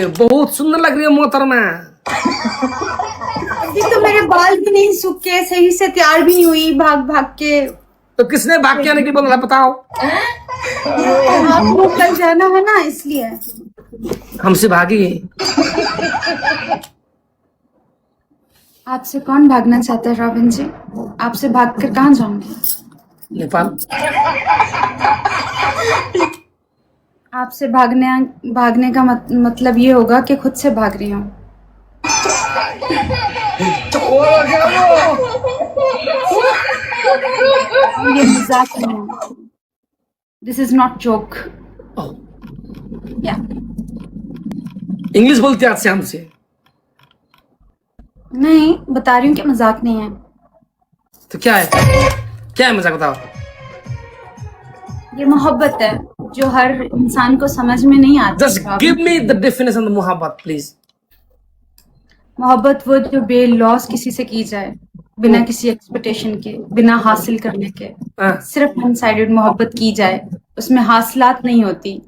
बहुत सुंदर लग रही है मोहतरमा। अभी तो मेरे बाल भी नहीं सूखे, सही से तैयार भी नहीं हुई, भाग भाग के। तो किसने भाग के आने की बोला था बताओ? आपको कल जाना है ना, इसलिए। हमसे भागी? आपसे कौन भागना चाहता है रॉबिन जी? आपसे भागकर कहाँ जाऊंगी? नेपाल। आपसे भागने का मतलब ये होगा कि खुद से भाग रही हूँ। ये मजाक नहीं है। This is not joke. या इंग्लिश बोलते आज से हमसे? नहीं, बता रही हूँ कि मजाक नहीं है। तो क्या है? क्या है मजाक बताओ? ये मोहब्बत है जो हर इंसान को समझ में नहीं आती। Just give me the definition of मोहब्बत प्लीज। मोहब्बत वो जो बेलॉस किसी से की जाए, बिना किसी एक्सपेक्टेशन के, बिना हासिल करने के, सिर्फ वन साइडेड मोहब्बत की जाए, उसमें हासिलात नहीं होती।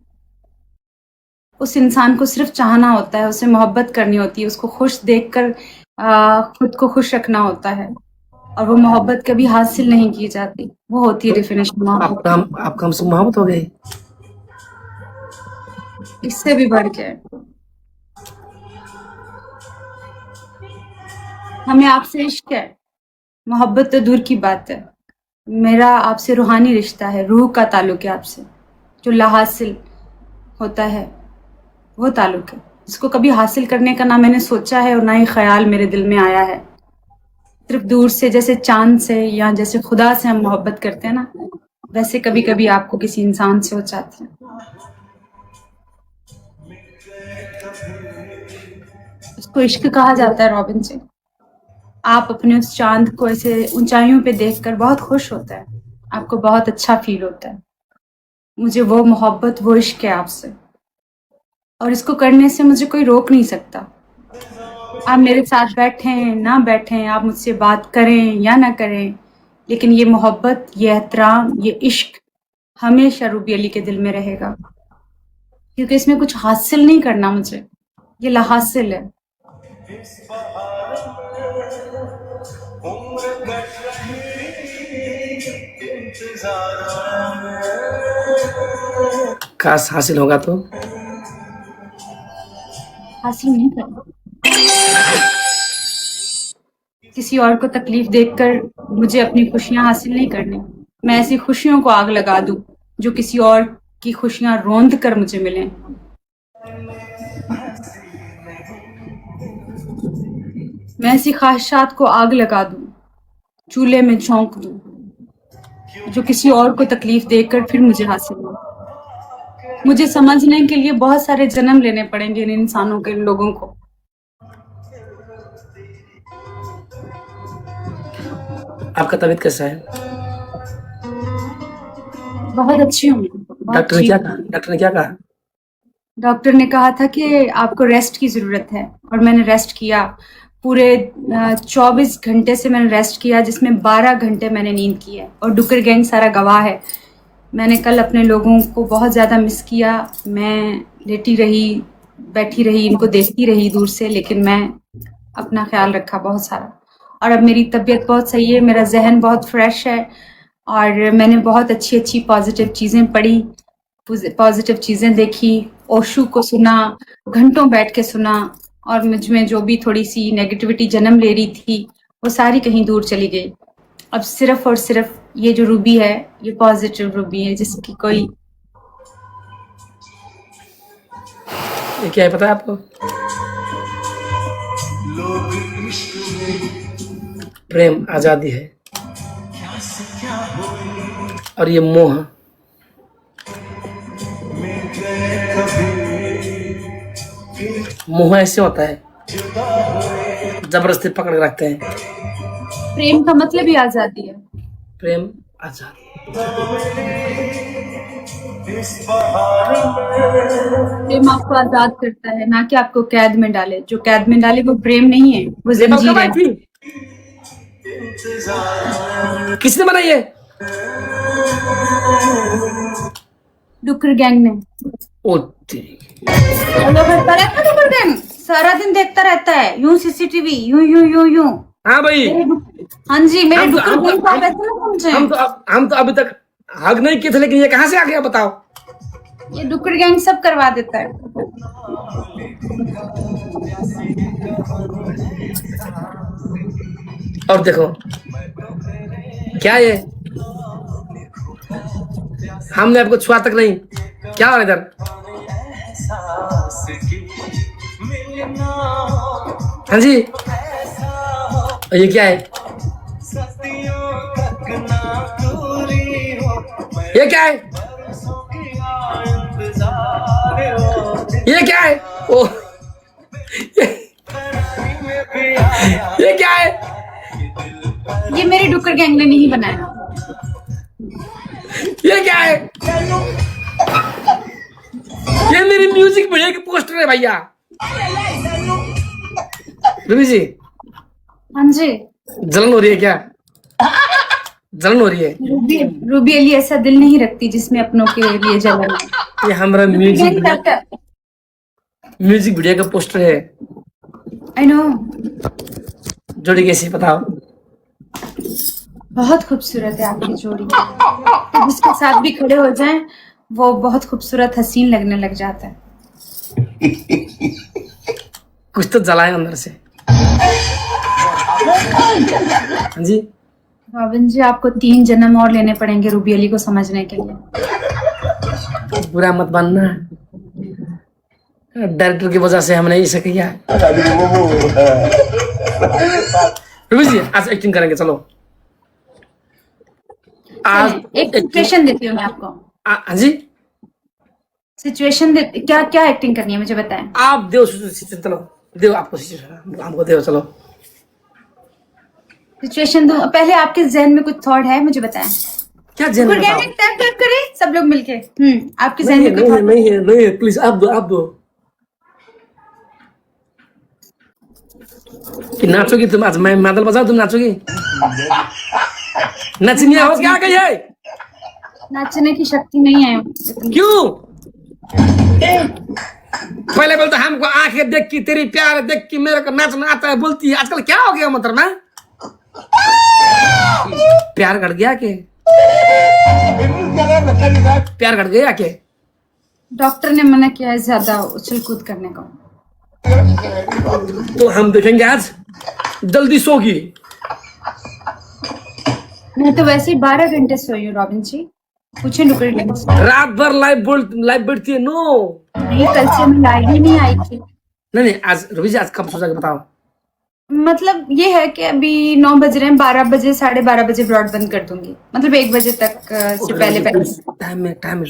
उस इंसान को सिर्फ चाहना होता है, उसे मोहब्बत करनी होती है, उसको खुश देखकर खुद को खुश रखना होता है, और वो मोहब्बत कभी हासिल नहीं की जाती। वो होती है डेफिनेशन मोहब्बत। आपका हमसे मोहब्बत हो गई? इससे भी बढ़ के हमें आपसे इश्क है। मोहब्बत तो दूर की बात है। मेरा आपसे रूहानी रिश्ता है, रूह का ताल्लुक है आपसे, जो लाहासिल होता है वो ताल्लुक है, जिसको कभी हासिल करने का ना मैंने सोचा है और ना ही ख्याल मेरे दिल में आया है। सिर्फ दूर से, जैसे चांद से या जैसे खुदा से हम मोहब्बत करते हैं ना, वैसे कभी कभी आपको किसी इंसान से हो जाती है। उसको इश्क कहा जाता है रॉबिन जी। आप अपने उस चांद को ऐसे ऊंचाइयों पे देखकर बहुत खुश होता है, आपको बहुत अच्छा फील होता है। मुझे वो मोहब्बत, वो इश्क है आपसे, और इसको करने से मुझे कोई रोक नहीं सकता। आप मेरे साथ बैठें ना बैठें, आप मुझसे बात करें या ना करें, लेकिन ये मोहब्बत, ये एहतराम, ये इश्क हमेशा रूबी अली के दिल में रहेगा, क्योंकि इसमें कुछ हासिल नहीं करना मुझे, ये लाहासिल है। काश हासिल होगा तो? हासिल नहीं करना। किसी और को तकलीफ देखकर मुझे अपनी खुशियां हासिल नहीं करनी। मैं ऐसी खुशियों को आग लगा दूं जो किसी और की खुशियां रोंद कर मुझे मिलें। मैं ऐसी ख्वाहिशात को आग लगा दूं, चूल्हे में झोंक दूं, जो किसी और को तकलीफ देकर फिर मुझे हासिल हो। मुझे समझने के लिए बहुत सारे जन्म लेने पड़ेंगे इन इंसानों के, इन लोगों को। आपका तबीयत कैसा है? बहुत अच्छी हूँ। डॉक्टर ने क्या कहा? डॉक्टर ने क्या कहा? डॉक्टर ने कहा था कि आपको रेस्ट की जरूरत है, और मैंने रेस्ट किया। पूरे 24 घंटे से मैंने रेस्ट किया, जिसमें 12 घंटे मैंने नींद की है, और डुकर गैंग सारा गवाह है। मैंने कल अपने लोगों को बहुत ज़्यादा मिस किया। मैं लेटी रही, बैठी रही, इनको देखती रही दूर से, लेकिन मैं अपना ख्याल रखा बहुत सारा। और अब मेरी तबीयत बहुत सही है, मेरा जहन बहुत फ्रेश है, और मैंने बहुत अच्छी अच्छी पॉजिटिव चीज़ें पढ़ी, पॉजिटिव चीज़ें देखी, ओशो को सुना, घंटों बैठ के सुना, और मुझ में जो भी थोड़ी सी नेगेटिविटी जन्म ले रही थी वो सारी कहीं दूर चली गई। अब सिर्फ और सिर्फ ये जो रूबी है, ये पॉजिटिव रूबी है, जिसकी कोई। ये क्या है पता है आपको? प्रेम आजादी है, और ये मोह। मोह ऐसे होता है, जबरदस्ती पकड़ के रखते हैं। प्रेम का मतलब ही आजादी है। प्रेम आजादी। प्रेम आपको आजाद करता है, ना कि आपको कैद में डाले। जो कैद में डाले वो प्रेम नहीं है, वो जंजीर है। किसने बनाई है? डुकर गैंग ने। ओ तेरी। फॉलो करता रहता है डुकर गैंग, सारा दिन देखता रहता है यूं सीसीटीवी, यूं यूं यूं यूं। हाँ भाई, हाँ जी, मेरे हम तो डुकर गैंग को आप ऐसे ना समझें। हम तो अभी तक हग नहीं किए थे, लेकिन ये कहाँ से आ गया बताओ। ये डुकर गैंग सब करवा देता है। और देखो क्या ये, हमने आपको छुआ तक नहीं, क्या हो रहा है इधर। हाँ जी, और ये क्या है, ये क्या है, ये क्या है, ओ ये क्या है, ये मेरे डुकर गैंग ने नहीं बनाया। ये क्या है, ये मेरी म्यूजिक वीडियो की पोस्टर है भैया। रूबी जी, हाँ जी, जलन हो रही है क्या, जलन हो रही है। रूबी अली ऐसा दिल नहीं रखती जिसमें अपनों के लिए जलन है। ये हमारा म्यूजिक वीडियो का पोस्टर है। आई नो, जोड़ी कैसी बताओ। बहुत खूबसूरत है आपकी जोड़ी, तो जिसके साथ भी खड़े हो जाएं वो बहुत खूबसूरत हसीन लगने लग जाता है। कुछ तो जलाए अंदर से। हाँ जी, रॉबिन जी, आपको 3 जन्म और लेने पड़ेंगे रूबी अली को समझने के लिए। बुरा मत बनना, डायरेक्टर की वजह से हमने इसे किया। रूबी जी, आज एक्टिंग करेंगे, चलो आज एक सिचुएशन देती हूँ मैं आपको। हाँ जी, सिचुएशन देती, क्या क्या एक्टिंग करनी है मुझे बताएं। आप देव, चलो देव आपको सिचुएशन, हमको देव, चलो सिचुएशन दूं, पहले आपके जहन में कुछ थॉट है मुझे बताएं। क्या जहन में बताओ। टैप टैप करें सब लोग मिलके। आपके जहन में कोई नहीं है, प्लीज आप दो। कि नाचोगी तुम आज, मैं मादल बजाऊं तुम नाचोगी। नचनी आवाज क्या आ गई है, नाचने की शक्ति नहीं है। क्यों। पहले बोलते हमको आंखें देख की, तेरी प्यार देख की मेरे को नाचना आता है बोलती है, आजकल क्या हो गया मतलब ना, प्यार घट गया के, प्यार घट गया के। डॉक्टर ने मना किया है ज्यादा उछल कूद करने को। तो हम देखेंगे आज, जल्दी सोगी। मैं तो वैसे ही 12 घंटे सोई हूँ रॉबिन जी, पूछे डुकर गैंग से। रात भर लाइव बैठती है। नो नहीं, कल से मैं लाइव ही नहीं आई थी। नहीं, आज रवि जी आज कब सोचा बताओ। मतलब ये है कि अभी 9 बज रहे हैं, 12 बजे 12:30 बजे ब्रॉड बंद कर दूंगी, मतलब 1 बजे तक से पहले टाइम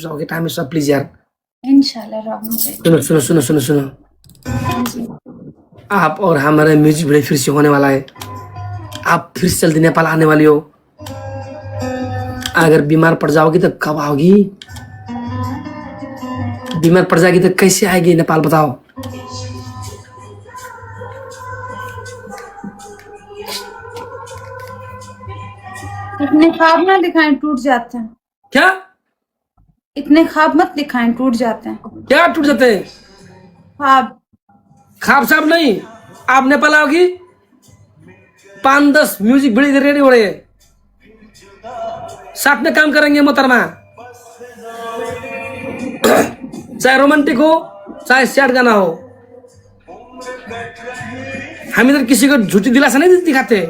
में सब प्लीज यार। इंशाल्लाह रॉबिन जी। सुनो, आप और हमारे म्यूजिक वीडियो फिर से होने वाला है। आप फिर से जल्दी नेपाल आने वाली हो। अगर बीमार पड़ जाओगी तो कब आओगी, बीमार पड़ जाएगी तो कैसे आएगी नेपाल बताओ। इतने ख्वाब ना दिखाएं, टूट जाते हैं। क्या, इतने ख्वाब मत दिखाएं, टूट जाते हैं। क्या टूट जाते हैं, खाब साहब नहीं। आप नेपाल आओगी, 5-10 म्यूजिक वीडियो रेडी हो रहे हैं, साथ में काम करेंगे मोहतरमा। चाहे रोमांटिक हो चाहे सैड गाना हो, हम इधर किसी को झूठी दिलासा नहीं दिखाते।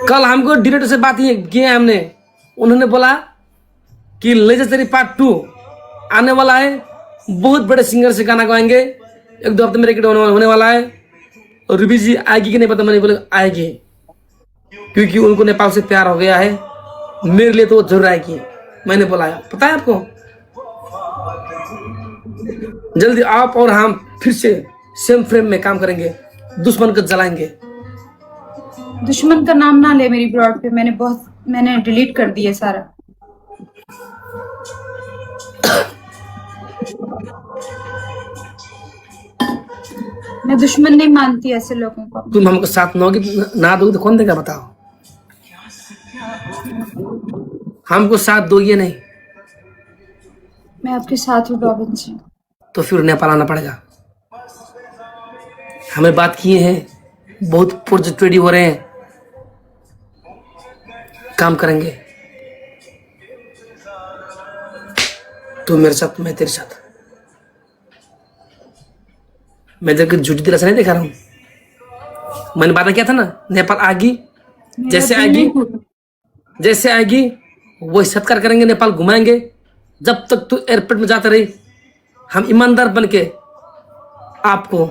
कल हमको डायरेक्टर से बात किए हमने, उन्होंने बोला कि ले जा तेरी पार्ट 2 आने वाला है, बहुत बड़े सिंगर से गाना गाएंगे, 1-2 हफ्ते में रिकॉर्ड होने वाला है। और रूबी जी आएगी कि नहीं पता, मैंने बोला आएगी, क्योंकि उनको नेपाल से प्यार हो गया है, मेरे लिए तो वो जरूर आएगी। मैंने बोला पता है आपको, जल्दी आप और हम फिर से सेम फ्रेम में काम करेंगे, दुश्मन को जलाएंगे। दुश्मन का नाम ना ले मेरी ब्रॉड पे, मैंने डिलीट कर दिया सारा। मैं दुश्मन नहीं मानती ऐसे लोगों को। तुम हमको साथ ना दोगे तो कौन देगा बताओ। हमको साथ दोगे नहीं, मैं आपके साथ हूँ रॉबिन जी। तो फिर नेपाल आना पड़ेगा। हमें बात किए हैं, बहुत प्रोजेक्ट रेडी हो रहे हैं, काम करेंगे। तू मेरे साथ, मैं तेरे साथ। मैं तेरे को झूठी दिलासा नहीं दिखा रहा हूँ। मैंने वादा किया था ना, नेपाल आएगी, मेरा जैसे दिल आएगी नहीं टूटा। जैसे आएगी वो सत्कार करेंगे, नेपाल घुमाएंगे। जब तक तू एयरपोर्ट में जाता रही, हम ईमानदार बन के आपको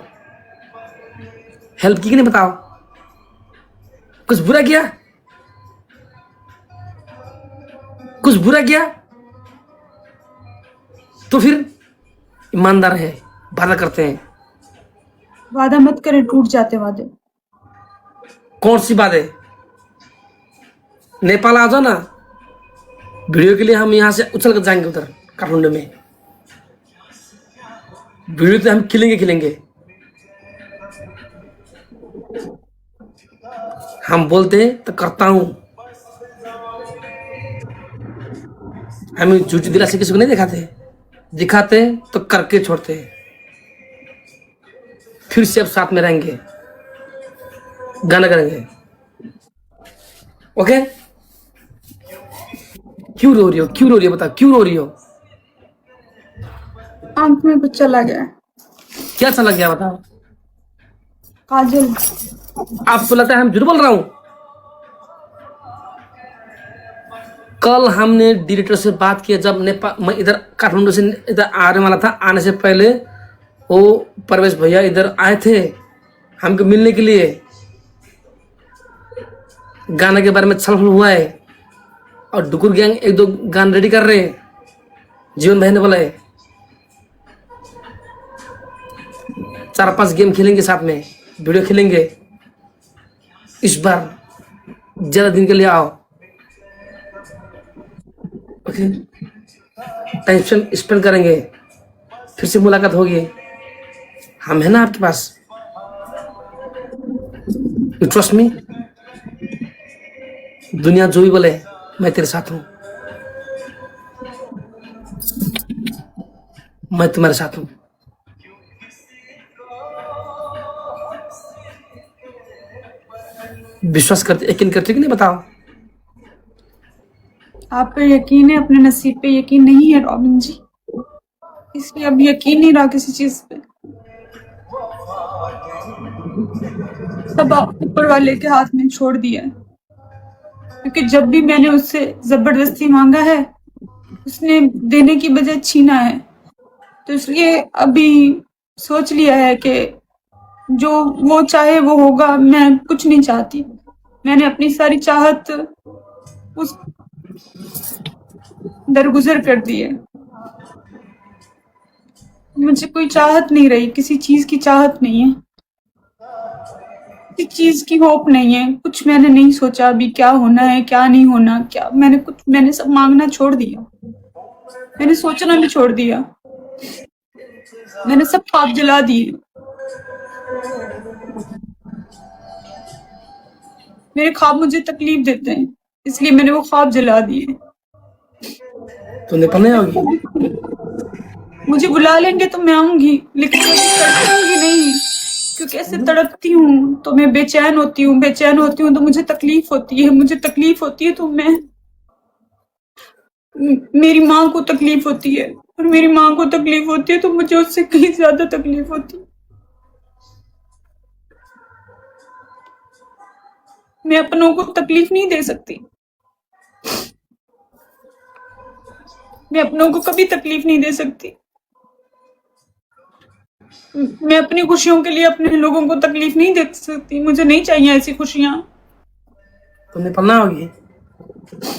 हेल्प की कि नहीं बताओ? कुछ बुरा किया? कुछ बुरा किया? तो फिर ईमानदार है, वादा करते हैं। वादा मत करें, टूट जाते वादे। कौन सी बात है? नेपाल आ जाओ ना, वीडियो के लिए हम यहाँ से उछल कर जाएंगे उधर काठमांडू में। वीडियो तो हम खिलेंगे खिलेंगे। हम बोलते हैं तो करता हूं। हम झूठी दिलासे किसी को नहीं दिखाते, दिखाते तो करके छोड़ते हैं। फिर से अब साथ में रहेंगे, गाना करेंगे। ओके? क्यों रो रही हो? क्यों रो रही हो? बताओ क्यों रो रही हो? आंख में कुछ चला गया। क्या चला गया बताओ? काजल। आपको लगता है हम झूठ बोल रहा हूं? कल हमने डायरेक्टर से बात किया, जब नेपाल, मैं इधर काठमांडू से इधर आने वाला था। आने से पहले वो परवेश भैया इधर आए थे हमको मिलने के लिए। गाना के बारे में छलफल हुआ है और डुकुर गैंग एक दो गान रेडी कर रहे हैं। जीवन भाई ने बोला है 4-5 गेम खेलेंगे साथ में, वीडियो खेलेंगे। इस बार ज्यादा दिन के लिए आओ। ओके? टाइम स्पेंड करेंगे, फिर से मुलाकात होगी। हम है ना आपके पास। You trust me. दुनिया जो भी बोले, मैं तेरे साथ हूं। मैं तुम्हारे साथ हूं। विश्वास करते, यकीन करते कि नहीं बताओ? आप पे यकीन है, अपने नसीब पे यकीन नहीं है रॉबिन जी, इसलिए अब यकीन नहीं रहा किसी चीज पे। सब आप ऊपर वाले के हाथ में छोड़ दिया है, क्योंकि जब भी मैंने उससे जबरदस्ती मांगा है, उसने देने की बजाय छीना है। तो इसलिए अभी सोच लिया है कि जो वो चाहे वो होगा, मैं कुछ नहीं चाहती। मैंने अपनी सारी चाहत उस दरगुजर कर दी है। मुझे कोई चाहत नहीं रही, किसी चीज की चाहत नहीं है, किसी चीज की होप नहीं है। कुछ मैंने नहीं सोचा अभी क्या होना है क्या नहीं होना, क्या मैंने सब मांगना छोड़ दिया, मैंने सोचना भी छोड़ दिया, मैंने सब ख्वाब जला दिए। मेरे ख्वाब मुझे तकलीफ देते हैं, इसलिए मैंने वो ख्वाब जला दिए। तो नेपाल नहीं आओगी? मुझे बुला लेंगे तो मैं आऊंगी, लेकिन मैं तड़पूंगी नहीं, क्योंकि ऐसे तड़पती हूँ तो मैं बेचैन होती हूँ, बेचैन होती हूँ तो मुझे तकलीफ होती है, मुझे तकलीफ होती है तो मेरी माँ को तकलीफ होती है, और मेरी माँ को तकलीफ होती है तो मुझे उससे कहीं ज्यादा तकलीफ होती है। मैं अपनों को तकलीफ नहीं दे सकती, मैं अपनों को कभी तकलीफ नहीं दे सकती। मैं अपनी खुशियों के लिए अपने लोगों को तकलीफ नहीं दे सकती, मुझे नहीं चाहिए ऐसी खुशियां। तो नेपाल ना आओगी?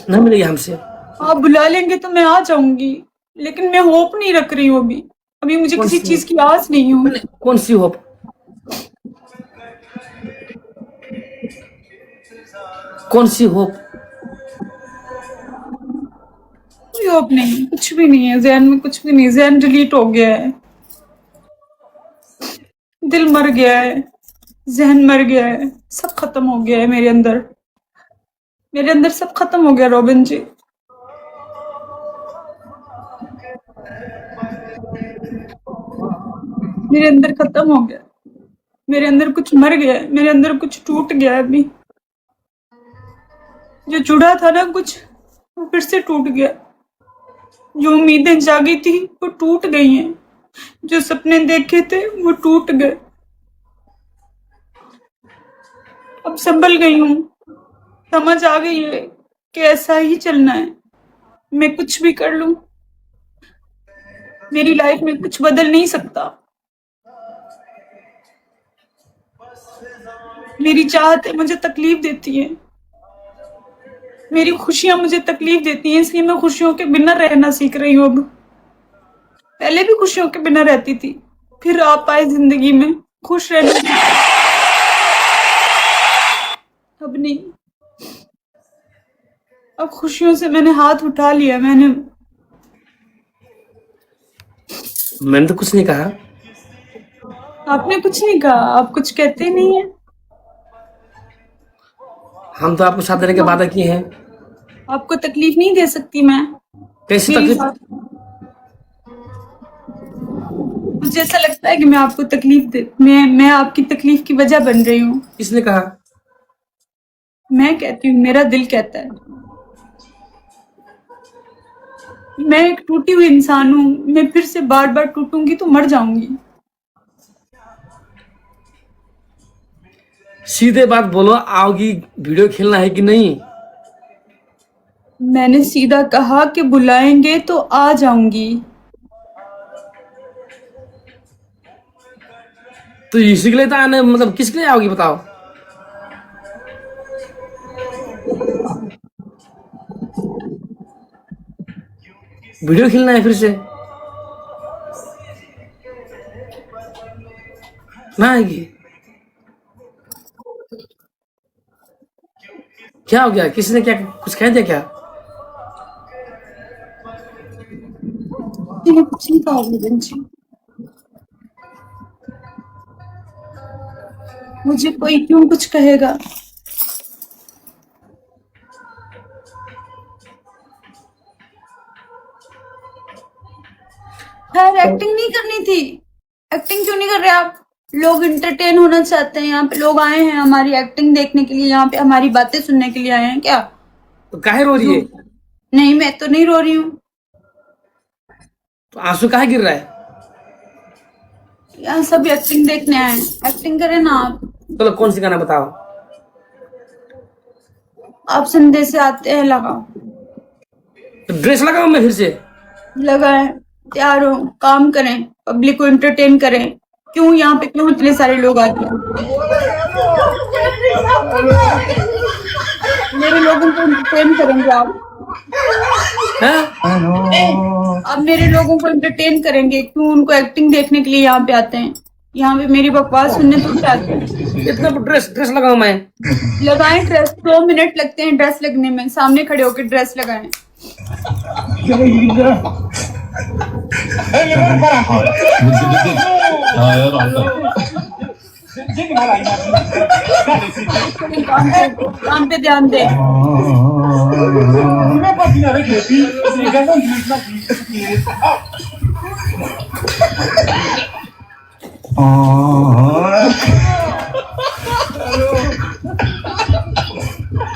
नहीं मिलेगी हमसे? आप बुला लेंगे तो मैं आ जाऊंगी, लेकिन मैं होप नहीं रख रही हूँ अभी। अभी मुझे कौन किसी सी चीज की आस नहीं हो। कौन सी होप? कौन सी होप? कोई होप नहीं, कुछ भी नहीं है जहन में, कुछ भी नहीं। जहन डिलीट हो गया है, दिल मर गया है, जहन मर गया है, सब खत्म हो गया है मेरे अंदर। मेरे अंदर सब खत्म हो गया रॉबिन जी। मेरे अंदर खत्म हो गया, मेरे अंदर कुछ मर गया है, मेरे अंदर कुछ टूट गया है। अभी जो जुड़ा था ना कुछ, वो फिर से टूट गया। जो उम्मीदें जागी थी वो टूट गई हैं, जो सपने देखे थे वो टूट गए। अब संभल गई हूँ, समझ आ गई है कि ऐसा ही चलना है। मैं कुछ भी कर लूं, मेरी लाइफ में कुछ बदल नहीं सकता। मेरी चाहतें मुझे तकलीफ देती है, मेरी खुशियां मुझे तकलीफ देती हैं, इसलिए मैं खुशियों के बिना रहना सीख रही हूँ अब। पहले भी खुशियों के बिना रहती थी, फिर आप आए जिंदगी में, खुश रहना। अब नहीं, अब खुशियों से मैंने हाथ उठा लिया। मैंने तो कुछ नहीं कहा। आपने कुछ नहीं कहा, आप कुछ कहते ही नहीं है। हम तो आपको साथ देने के वादा किए हैं। आपको तकलीफ नहीं दे सकती मैं। कैसी मेरी तकलीफ? बात- मुझे ऐसा लगता है कि मैं आपको तकलीफ दे, मैं आपकी तकलीफ की वजह बन रही हूँ। किसने कहा? मैं कहती हूँ, मेरा दिल कहता है। मैं एक टूटी हुई इंसान हूँ, मैं फिर से बार बार टूटूंगी तो मर जाऊंगी। सीधे बात बोलो, आओगी? वीडियो खेलना है कि नहीं? मैंने सीधा कहा कि बुलाएंगे तो आ जाऊंगी। तो इसी के लिए तो आने, मतलब किसके लिए आओगी बताओ? वीडियो खेलना है फिर से? ना आएगी? क्या हो गया? किसी ने क्या कुछ कह दिया क्या? मैंने कुछ नहीं कहा निरंजन जी। मुझे कोई क्यों कुछ कहेगा? यार एक्टिंग नहीं करनी थी। एक्टिंग क्यों नहीं कर रहे आप? लोग इंटरटेन होना चाहते हैं, यहाँ पे लोग आए हैं हमारी एक्टिंग देखने के लिए, यहाँ पे हमारी बातें सुनने के लिए आए हैं क्या? तो काहे रो रही है? नहीं, मैं तो नहीं रो रही हूँ। तो आंसू काहे गिर रहा है? यहाँ सब एक्टिंग देखने आए हैं, एक्टिंग करें ना आप। चलो कौन सी गाना बताओ? आप संडे से आते हैं, लगाओ। तो ड्रेस लगाओ मैं फिर से? लगाएं, तैयार हो, काम करें, पब्लिक को एंटरटेन करें। क्यों यहाँ पे क्यों इतने सारे लोग आते हैं? मेरे लोगों को एंटरटेन करेंगे आप? अब मेरे लोगों को एंटरटेन करेंगे, क्यों उनको एक्टिंग देखने के लिए यहाँ पे आते हैं? यहाँ पे मेरी बकवास सुनने तो आते हैं। इतना ड्रेस लगाऊं मैं? लगाएं ड्रेस, 2 मिनट लगते हैं ड्रेस लगने में। सामने खड़े होकर ड्रेस लगाएं। काम पे ध्यान दे।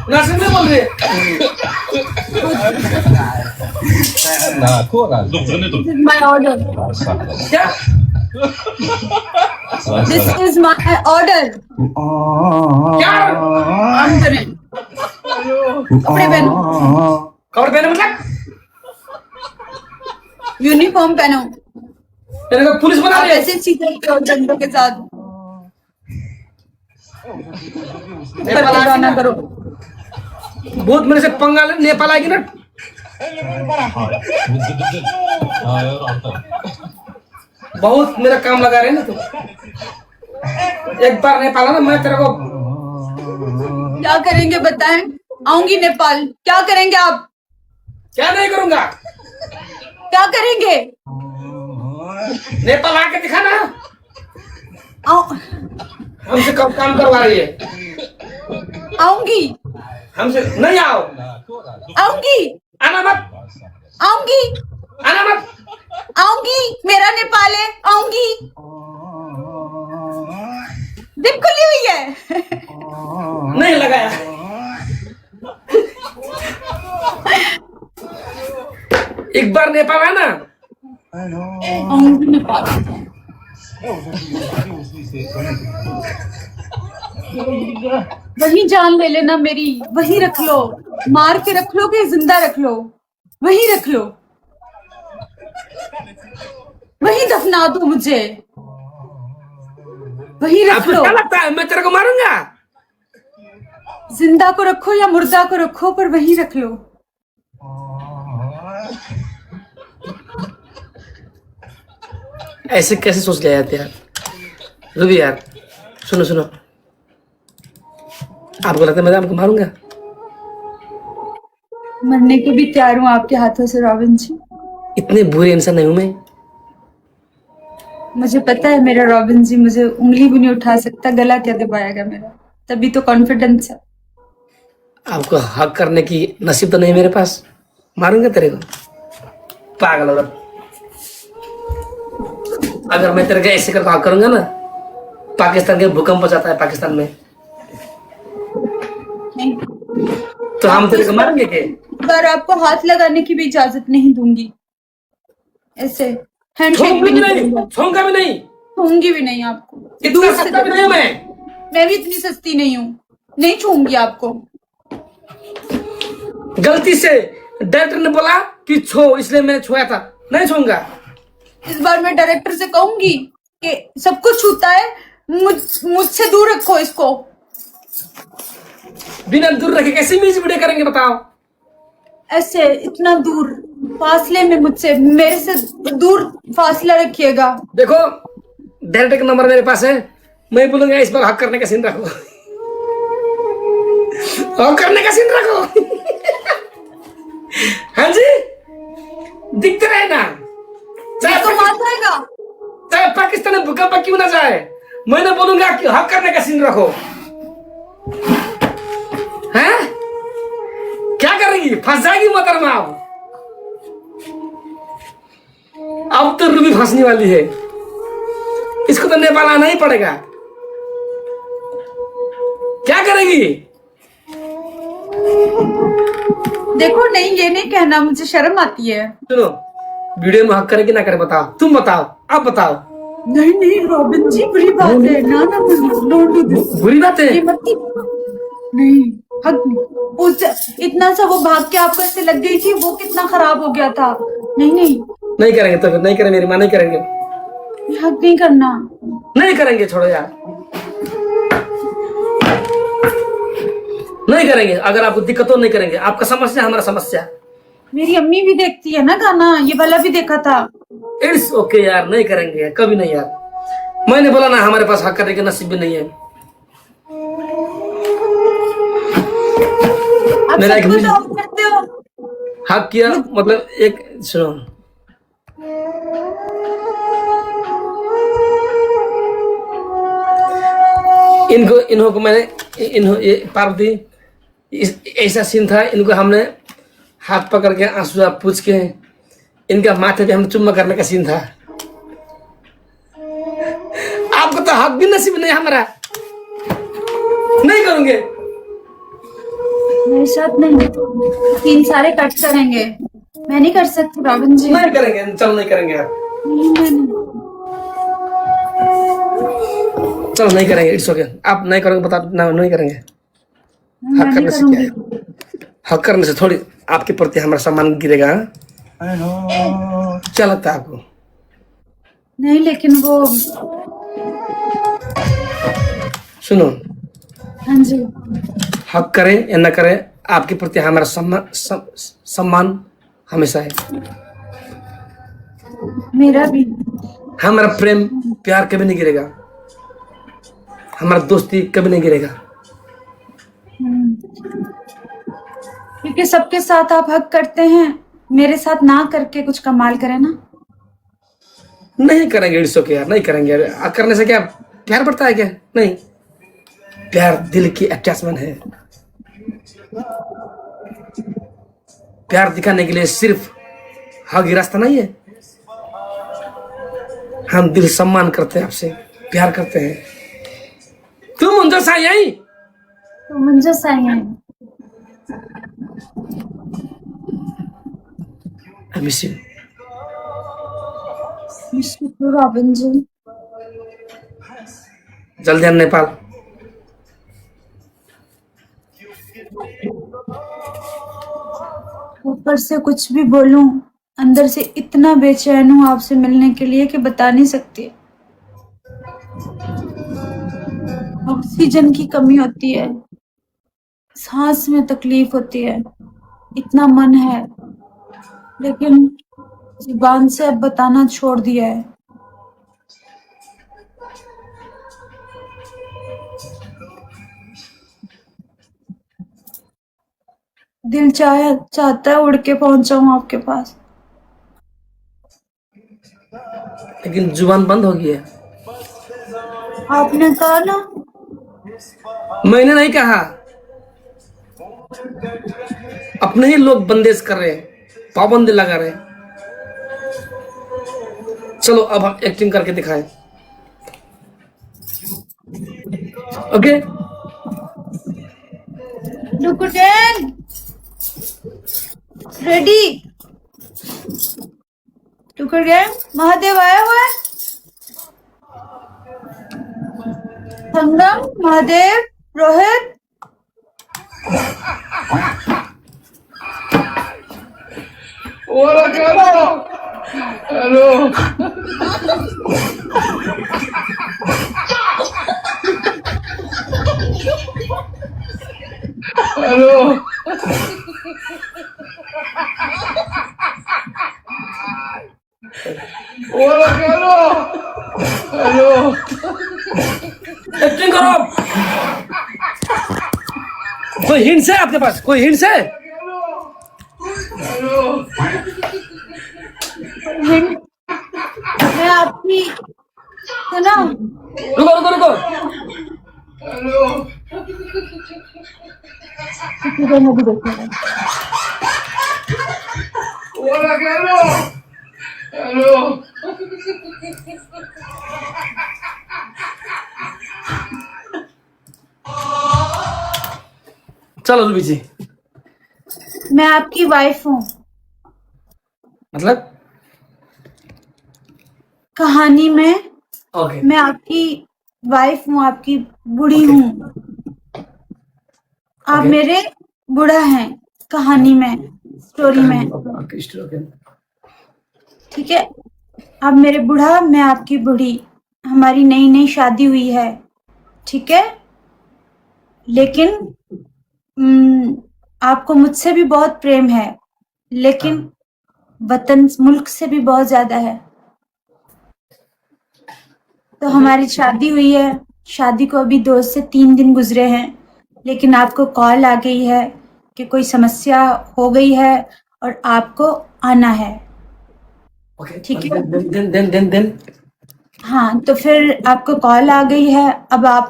नर्सिंग में बोल रहे? माय ऑर्डर, क्या? This is my order. क्या? काम करें, कपड़े पहनो, कपड़े पहने मतलब? यूनिफॉर्म पहनो। तेरे को पुलिस बना आप रहे? ऐसे सीधे हो जनता के साथ। गाना करो। बहुत मेरे से पंगा ले, नेपाल आएगी ना? बहुत मेरा काम लगा रहे ना तू। एक बार नेपाल आना, मैं तेरे को क्या करेंगे बताएं? आऊंगी नेपाल, क्या करेंगे आप? क्या नहीं करूंगा? क्या करेंगे? नेपाल आके दिखाना। आऊ- हमसे कब काम करवा रही है? आऊंगी, हमसे नहीं आओ। आऊंगी, आना मत, आऊंगी, आना मत। आऊंगी। मेरा नेपाल है, आऊंगी। दिप खुली हुई है। नहीं लगाया। एक बार नेपाल आना। आऊंगी नेपाल। वही जान ले लेना मेरी, वही रख लो, मार के रख लो कि जिंदा रख लो, वही रख लो, वही दफना दो मुझे, वही रख आपको लो। क्या लगता है मैं तेरे को मारूंगा? जिंदा को रखो या मुर्दा को रखो, पर वही रख लो। ऐसे कैसे सोच लिया यार? रुबी यार, सुनो सुनो, आपको लगता है मैं आपको मारूंगा? मरने को भी तैयार हूँ आपके हाथों से रॉबिन जी। इतने बुरे इंसान नहीं हूं मैं। मुझे पता है मेरा रॉबिन जी मुझे उंगली भी नहीं उठा सकता, गला क्या दबाएगा मेरा, तभी तो कॉन्फिडेंस है। आपको हक करने की नसीब तो नहीं मेरे पास। मारूंगा तेरे को, पागल औरत। अगर मैं तेरे को ऐसे करके हक करूंगा ना, पाकिस्तान के भूकंप हो जाता है पाकिस्तान में। नहीं, तो हम तेरे को मारेंगे के? पर आपको हाथ लगाने की भी इजाजत नहीं दूंगी, ऐसे हैंडशेक भी नहीं दूंगा, छूंगा भी नहीं, छूंगी भी नहीं आपको। इतना दूर से सस्ता भी नहीं हूं मैं भी इतनी सस्ती नहीं हूँ, नहीं छूंगी आपको। गलती से डायरेक्टर ने बोला कि छो, इसलिए मैंने छुआ था, नहीं छूंगा। इस बार मैं डायरेक्टर से कहूंगी कि सब कुछ छूता है, मुझसे दूर रखो इसको। बिना दूर रखे कैसे म्यूजिक वीडियो करेंगे बताओ? ऐसे इतना दूर फासले में मुझसे, मेरे से दूर फासला रखिएगा। देखो डायरेक्टर का नंबर मेरे पास है, मैं बोलूंगा इस बार हक करने का सीन रखो। हक करने का सीन रखो। हाँ जी, दिखते रहे ना, तो मार जाएगा। चाहे पाकिस्तान में भूकंप क्यों ना जाए, मैंने बोलूंगा कि हक करने का सीन रखो। हैं? क्या करेगी? फंस जाएगी मोहतरमा। अब तो रूबी फंसने वाली है, इसको तो नेपाल आना ही पड़ेगा। क्या करेगी? देखो नहीं, ये नहीं कहना, मुझे शर्म आती है। सुनो, वीडियो में हक करे कि ना करे बताओ, तुम बताओ, आप बताओ। नहीं नहीं रॉबिन जी, बुरी बात है, ना ना डोंट डू दिस। बुरी बात है? ये मत नहीं, हक नहीं। उस इतना सा वो भाग के आपको ऐसे लग गई थी, वो कितना खराब हो गया था। नहीं नहीं, नहीं करेंगे तो फिर नहीं करें, मेरी माँ नहीं करेंगे, हक नहीं करना, नहीं करेंगे, छोड़ो यार, नहीं करेंगे। अगर आपको दिक्कत हो नहीं करेंगे, आपका समस्या हमारा समस्या। मेरी अम्मी भी देखती है ना गाना, ये वाला भी देखा था। इट्स ओके यार, नहीं करेंगे कभी नहीं यार। मैंने बोला ना हमारे पास हक करने का नसीब भी नहीं है। आप मेरा एक सब कुछ ऑफ करते हो। हक किया मतलब एक, सुनो, इनको मैंने ये पार्वती ऐसा सीन था, इनको हमने हाथ पकड़ के आंसू पूछ के इनका माथे पे हम चुम्मा करने का सीन था। आपको तो हक भी नसीब नहीं हमारा, नहीं करूंगे। मेरे साथ नहीं, 3 सारे कट करेंगे, मैं नहीं कर सकती रॉबिन जी। नहीं करेंगे, चलो नहीं करेंगे यार, चलो नहीं करेंगे, इट्स ओके। आप नहीं करोगे बता, नहीं करेंगे। हक करने से क्या है? हक करने से थोड़ी आपके प्रति हमारा सम्मान गिरेगा। क्या लगता है आपको? नहीं, लेकिन वो, सुनो, हाँ जी, हक करें या न करें, आपके प्रति हमारा सम्मान हमेशा है। मेरा भी। हमारा प्रेम प्यार कभी नहीं गिरेगा, हमारा दोस्ती कभी नहीं गिरेगा। क्योंकि सबके साथ आप हक करते हैं, मेरे साथ ना करके कुछ कमाल करें ना। नहीं करेंगे, इट्स ओके यार, नहीं करेंगे यार। हक करने से क्या प्यार बढ़ता है क्या? नहीं, प्यार दिल की अटैचमेंट है। प्यार दिखाने के लिए सिर्फ हक ही रास्ता नहीं है। हम दिल सम्मान करते हैं, आपसे प्यार करते हैं, तुम उनका साई आई तो मुझे सही है I miss you mister Robin ji जल्दी हम नेपाल ऊपर से कुछ भी बोलूं अंदर से इतना बेचैन हूं आपसे मिलने के लिए कि बता नहीं सकती ऑक्सीजन की कमी होती है सांस में तकलीफ होती है इतना मन है लेकिन जुबान से अब बताना छोड़ दिया है दिल चाहता है उड़ के पहुंच जाऊं आपके पास लेकिन जुबान बंद हो गई है आपने कहा ना मैंने नहीं कहा अपने ही लोग बंदेज कर रहे हैं पाबंदी लगा रहे हैं चलो अब हम एक्टिंग करके दिखाएं ओके डुकुटेन रेडी डुकुटेन महादेव आया हुआ है संगम महादेव रोहित एक्टिंग करो कोई हिंट्स है आपके पास कोई हिंट्स है मैं आपकी सुनो रुको रुको रुको डुकुटेन अभी देखो चलो रूबी जी मैं आपकी वाइफ हूँ मतलब कहानी में ओके मैं आपकी वाइफ हूँ आपकी बूढ़ी हूँ आप Okay. मेरे बूढ़ा हैं कहानी में स्टोरी में ओके ठीक है आप मेरे बूढ़ा मैं आपकी बूढ़ी हमारी नई नई शादी हुई है ठीक है लेकिन आपको मुझसे भी बहुत प्रेम है लेकिन वतन मुल्क से भी बहुत ज्यादा है तो हमारी शादी हुई है शादी को अभी 2 से 3 दिन गुजरे हैं लेकिन आपको कॉल आ गई है कि कोई समस्या हो गई है और आपको आना है ओके ठीक है देन हाँ तो फिर आपको कॉल आ गई है अब आप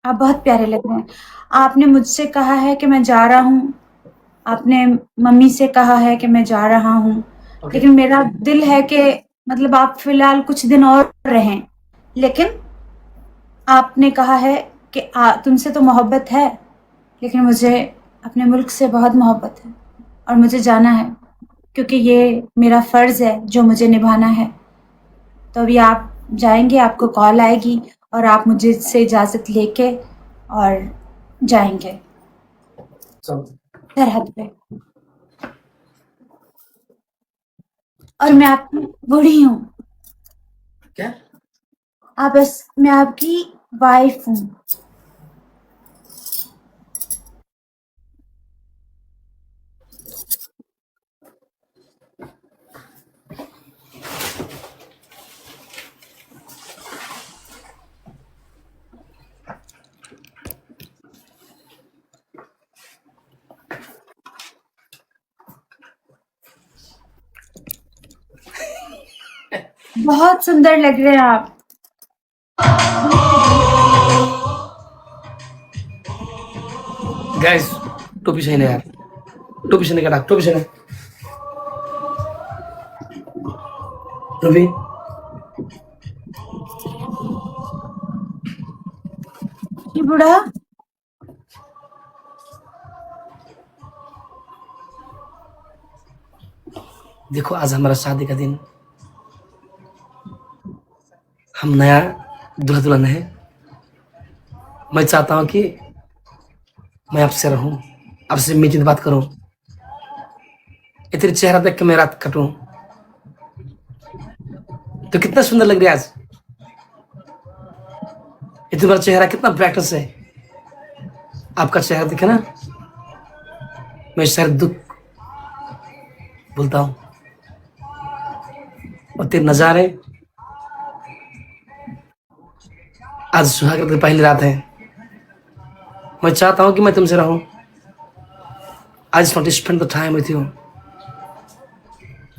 बहुत प्यारे लग रहे हैं आपने मुझसे कहा है कि मैं जा रहा हूँ आपने मम्मी से कहा है कि मैं जा रहा हूँ Okay. लेकिन मेरा दिल है कि मतलब आप फिलहाल कुछ दिन और रहें लेकिन आपने कहा है कि तुमसे तो मोहब्बत है लेकिन मुझे अपने मुल्क से बहुत मोहब्बत है और मुझे जाना है क्योंकि ये मेरा फ़र्ज़ है जो मुझे निभाना है तो अभी आप जाएंगे आपको कॉल आएगी और आप मुझे से इजाज़त लेके और जाएंगे सरहद पे और मैं आपकी बूढ़ी हूँ क्या मैं आपकी वाइफ हूँ बहुत सुंदर लग रहे हैं आप गाइस टोपी सही नहीं यार टोपी से निकाला टोपी से नहीं रूबी बूढ़ा। देखो आज हमारा शादी का दिन, हम नया दूल्हा दुल्हन है। मैं चाहता हूँ कि मैं आपसे रहूं, आपसे मीठी बात करूं, ये तेरे चेहरा देख के मैं रात कटूं। तो कितना सुंदर लग रही है आज, ये तुम्हारा चेहरा कितना ब्राइटनेस है। आपका चेहरा दिखे ना, मैं सारे दुख भूलता हूं। और तेरे नजारे, आज सुहाग की पहली रात है। मैं चाहता हूं कि मैं तुमसे रहूं। I just want to spend the time with you.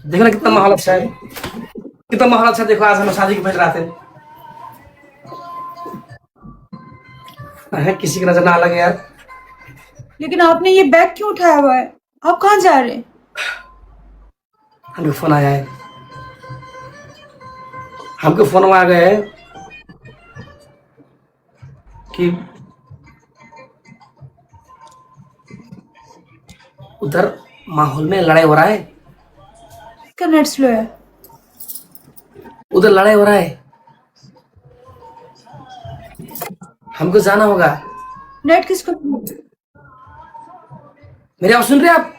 देखो ना कितना माहौल अच्छा है, कितना माहौल अच्छा है। देखो आज हम शादी की पहली रात है, किसी की नजर ना लगे यार। लेकिन आपने ये बैग क्यों उठाया हुआ है? आप कहाँ जा रहे हैं? हमको फोन आया है, हमको फोन आ गया है कि उधर माहौल में लड़ाई हो रहा है। इसका नेट स्लो है। उधर लड़ाई हो रहा है, हमको जाना होगा। नेट किसको? मेरी आवाज सुन रहे हैं आप?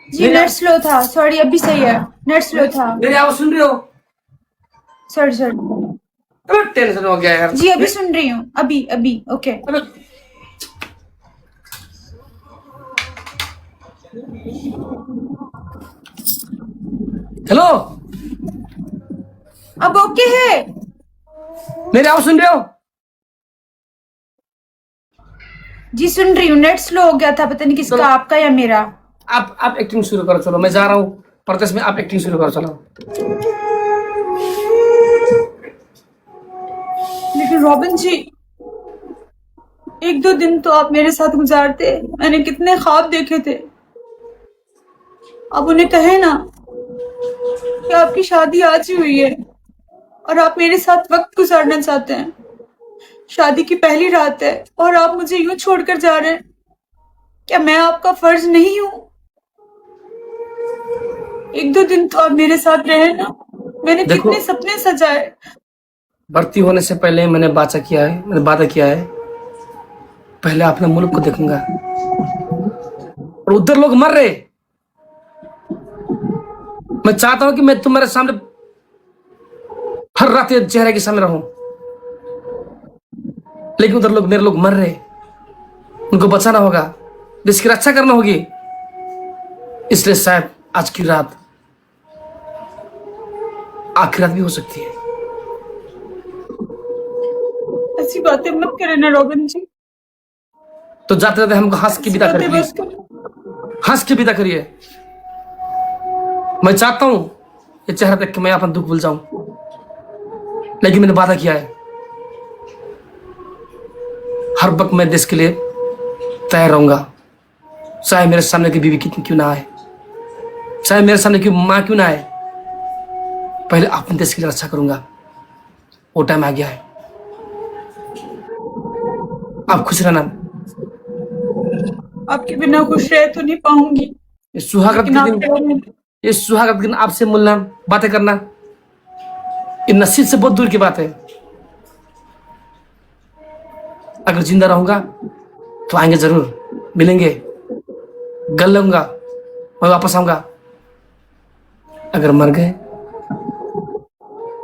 जी नेट स्लो था, सॉरी। अभी सही है, नेट स्लो था। मेरी आवाज सुन रहे हो? Sorry sorry. अबे टेंशन हो गया यार। जी अभी सुन रही हूँ, अभी अभी ओके। अबे हेलो, अब ओके है? मेरी आवाज सुन रहे हो? जी सुन रही हूँ। नेट स्लो हो गया था, पता नहीं किसका, आपका या मेरा। आप एक्टिंग शुरू करो। चलो मैं जा रहा हूँ प्रदेश में, आप एक्टिंग शुरू करो। चलो। लेकिन रॉबिन जी, एक दो दिन तो आप मेरे साथ गुजारते। मैंने कितने ख्वाब देखे थे। अब उन्हें कहे ना कि आपकी शादी आज ही हुई है और आप मेरे साथ वक्त गुजारना चाहते हैं। शादी की पहली रात है और आप मुझे यूं छोड़कर जा रहे हैं। क्या मैं आपका फर्ज नहीं हूं? एक दो दिन तो आप मेरे साथ रहे ना। मैंने कितने सपने सजाए। भर्ती होने से पहले मैंने वादा किया है पहले अपने मुल्क को देखूंगा। और उधर लोग मर रहे, मैं चाहता हूं कि मैं तुम्हारे सामने हर रात ये चेहरे के सामने रहूं, लेकिन उधर मेरे लोग मर रहे, उनको बचाना होगा, देश की रक्षा करना होगी। इसलिए शायद आज की रात आखिरी रात भी हो सकती है। ऐसी बातें मत करें ना रॉबिन जी। तो जाते जाते हमको हंस के विदा करिए, हंस के विदा करिए। मैं चाहता हूं ये चेहरा देख के मैं अपना दुख भूल जाऊं, लेकिन मैंने वादा किया है हर वक्त मैं देश के लिए तैयार रहूंगा। चाहे मेरे सामने की बीवी कितनी क्यों ना आए, चाहे मेरे सामने की मां क्यों ना आए, पहले अपने देश की रक्षा करूंगा। वो टाइम आ गया है, आप खुश रहना। आपके बिना खुश रह तो नहीं पाऊंगी। ये सुहागरात के दिन आपसे मिलना, बातें करना, ये नसीब से बहुत दूर की बात है। अगर जिंदा रहूंगा तो आएंगे, जरूर मिलेंगे, गल लूंगा, मैं वापस आऊंगा। अगर मर गए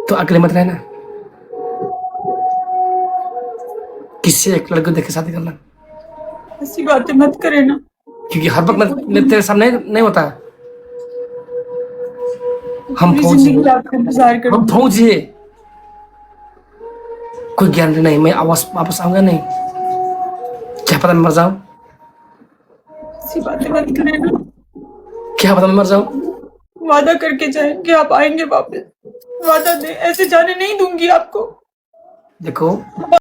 तो अकेले मत रहना, किसी एक लड़के को देख के शादी करना। ऐसी बातें मत करे ना, क्योंकि हर वक्त मैं तेरे सामने नहीं होता। हम फौजी है, कोई गारंटी नहीं मैं वापस आऊंगा नहीं, क्या पता मैं मर जाऊं। ऐसी बातें मत करे ना। क्या पता मैं मर जाऊं। वादा करके जाए कि आप आएंगे वापस। वादा दे, ऐसे जाने नहीं दूंगी आपको। देखो